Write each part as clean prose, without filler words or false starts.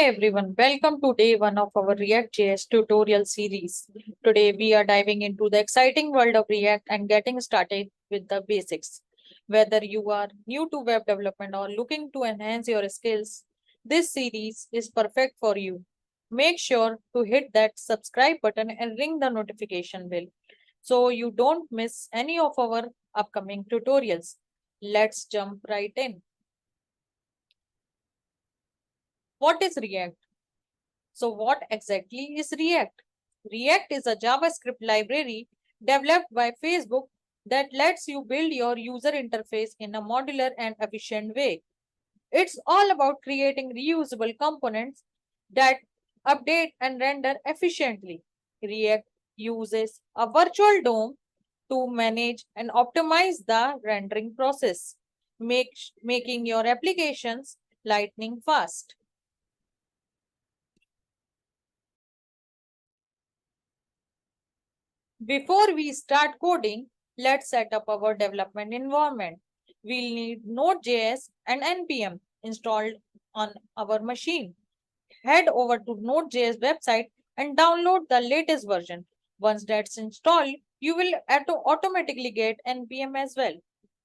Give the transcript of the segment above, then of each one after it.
everyone, welcome to day one of our React.js tutorial series. Today we are diving into the exciting world of React and getting started with the basics. Whether you are new to web development or looking to enhance your skills, this series is perfect for you. Make sure to hit that subscribe button and ring the notification bell so you don't miss any of our upcoming tutorials. Let's jump right in. What is React? So what exactly is React? React is a JavaScript library developed by Facebook that lets you build your user interface in a modular and efficient way. It's all about creating reusable components that update and render efficiently. React uses a virtual DOM to manage and optimize the rendering process, making your applications lightning fast. Before we start coding, let's set up our development environment. We'll need Node.js and NPM installed on our machine. Head over to Node.js website and download the latest version. Once that's installed, you will automatically get NPM as well.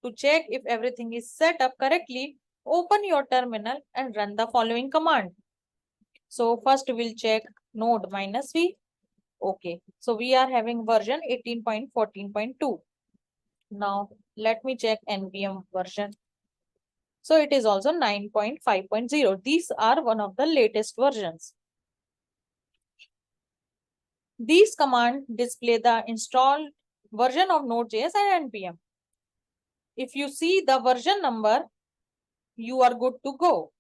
To check if everything is set up correctly, open your terminal and run the following command. So first we'll check node-v. Okay, so we are having version 18.14.2. Now let me check NPM version. So it is also 9.5.0. These are one of the latest versions. These commands display the installed version of Node.js and NPM. If you see the version number, you are good to go.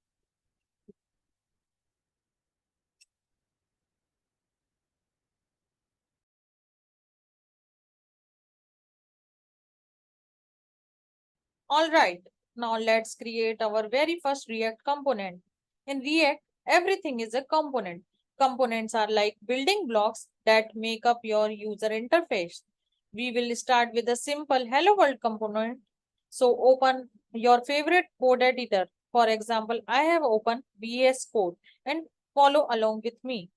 All right, now let's create our very first React component. In React, everything is a component. Components are like building blocks that make up your user interface. We will start with a simple Hello World component. So open your favorite code editor. For example, I have opened VS Code and follow along with me.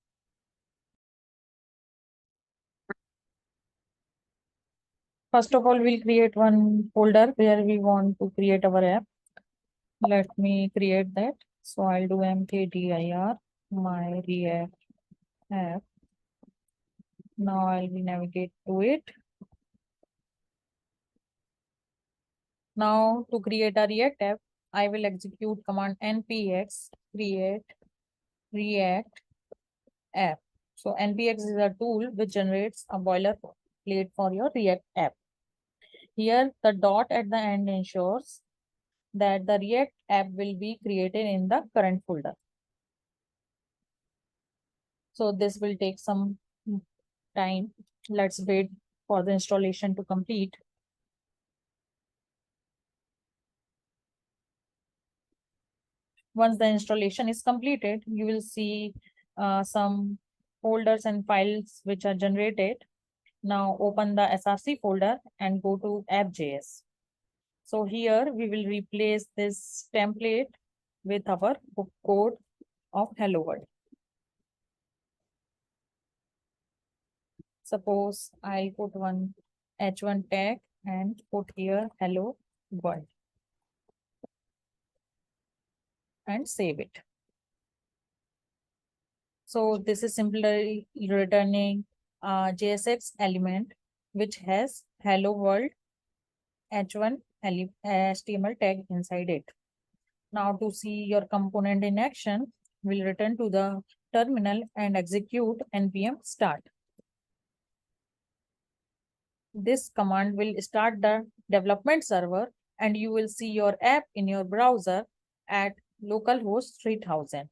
First of all, we'll create one folder where we want to create our app. Let me create that. So I'll do mkdir my React app. Now I'll navigate to it. Now to create a React app, I will execute command npx create React app. So npx is a tool which generates a boilerplate for your React app. Here the dot at the end ensures that the React app will be created in the current folder. So this will take some time. Let's wait for the installation to complete. Once the installation is completed, you will see some folders and files which are generated. Now open the src folder and go to app.js. So here we will replace this template with our code of hello world. Suppose I put one h1 tag and put here hello world and save it. So this is simply returning a JSX element which has hello world h1 HTML tag inside it. Now to see your component in action, we'll return to the terminal and execute npm start. This command will start the development server and you will see your app in your browser at localhost 3000.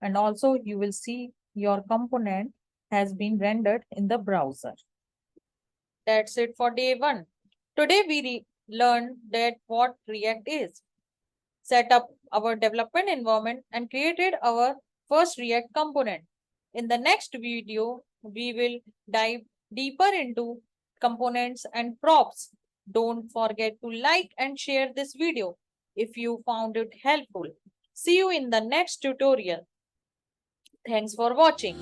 And also you will see your component has been rendered in the browser. That's it for day one. Today we learned that what React is, set up our development environment and created our first React component. In the next video, we will dive deeper into components and props. Don't forget to like and share this video if you found it helpful. See you in the next tutorial. Thanks for watching.